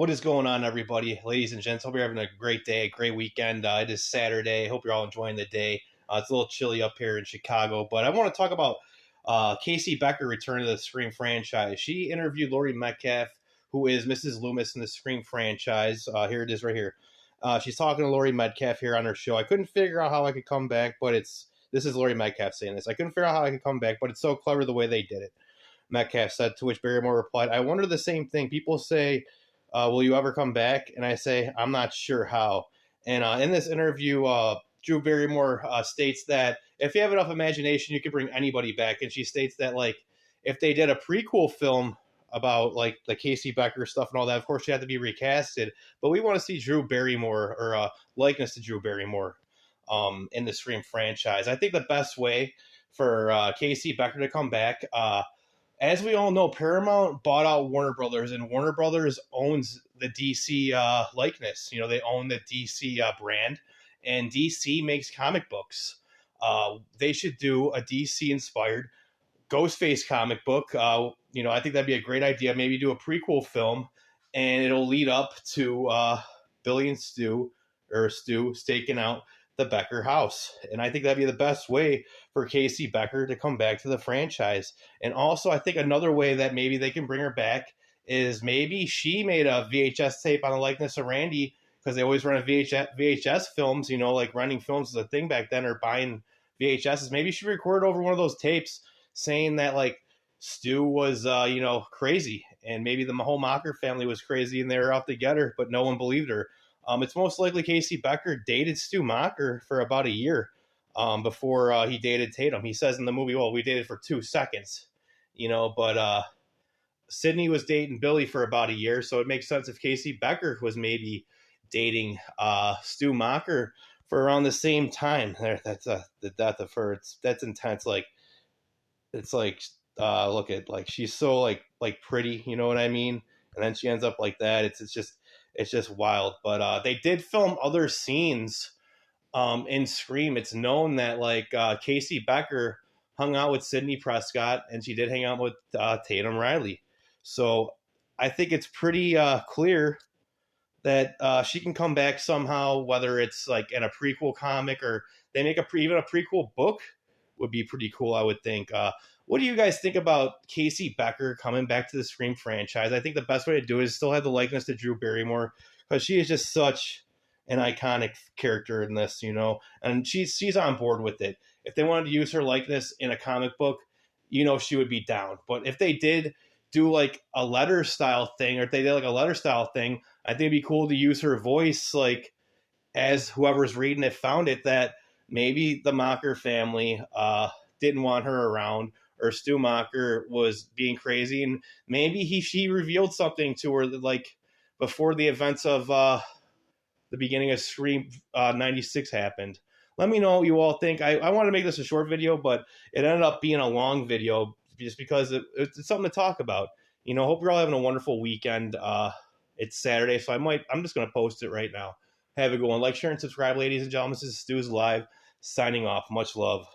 What is going on, everybody, ladies and gents? Hope you're having a great day, a great weekend. It is Saturday. Hope you're all enjoying the day. It's a little chilly up here in Chicago, but I want to talk about Casey Becker returning to the Scream franchise. She interviewed Laurie Metcalf, who is Mrs. Loomis in the Scream franchise. Here it is right here. She's talking to Laurie Metcalf here on her show. I couldn't figure out how I could come back, but this is Laurie Metcalf saying this. I couldn't figure out how I could come back, but it's so clever the way they did it. Metcalf said, to which Barrymore replied, I wonder the same thing. People say, will you ever come back? And I say, I'm not sure how. And in this interview, Drew Barrymore states that if you have enough imagination, you can bring anybody back. And she states that, like, if they did a prequel film about, like, the Casey Becker stuff and all that, of course, she had to be recasted. But we want to see Drew Barrymore or likeness to Drew Barrymore in the Scream franchise. I think the best way for Casey Becker to come back, as we all know, Paramount bought out Warner Brothers, and Warner Brothers owns the DC likeness. You know, they own the DC brand, and DC makes comic books. They should do a DC-inspired Ghostface comic book. I think that'd be a great idea. Maybe do a prequel film, and it'll lead up to Billy and Stu staking out the Becker house. And I think that'd be the best way for Casey Becker to come back to the franchise. And also, I think another way that maybe they can bring her back is maybe she made a VHS tape on the likeness of Randy, because they always run a VHS films, like renting films was a thing back then, or buying VHSs. Maybe she recorded over one of those tapes saying that, like, Stu was, crazy, and maybe the whole Mocker family was crazy and they were out together, but no one believed her. It's most likely Casey Becker dated Stu Mocker for about a year before he dated Tatum. He says in the movie, well, we dated for 2 seconds, but Sydney was dating Billy for about a year, so it makes sense if Casey Becker was maybe dating Stu Mocker for around the same time. That's the death of her. That's intense. Like, it's like, look at, like, she's so like pretty, you know what I mean? And then she ends up like that. It's just wild. But they did film other scenes in Scream. It's known that, like, Casey Becker hung out with Sidney Prescott, and she did hang out with Tatum Riley. So I think it's pretty clear that she can come back somehow, whether it's like in a prequel comic or they make even a prequel book would be pretty cool, I would think. What do you guys think about Casey Becker coming back to the Scream franchise? I think the best way to do it is still have the likeness to Drew Barrymore, because she is just such an iconic character in this, and she's on board with it. If they wanted to use her likeness in a comic book, she would be down. But if they did do like a letter style thing, or if they did like a letter style thing, I think it'd be cool to use her voice, like, as whoever's reading it found it, that maybe the Mocker family didn't want her around, or Stu Mocker was being crazy, and maybe she revealed something to her that, like, before the events of the beginning of Scream 96 happened. Let me know what you all think. I wanted to make this a short video, but it ended up being a long video just because it's something to talk about. Hope you're all having a wonderful weekend. It's Saturday, so I'm just going to post it right now. Have a good one. Like, share, and subscribe, ladies and gentlemen. This is Stu's Live, signing off. Much love.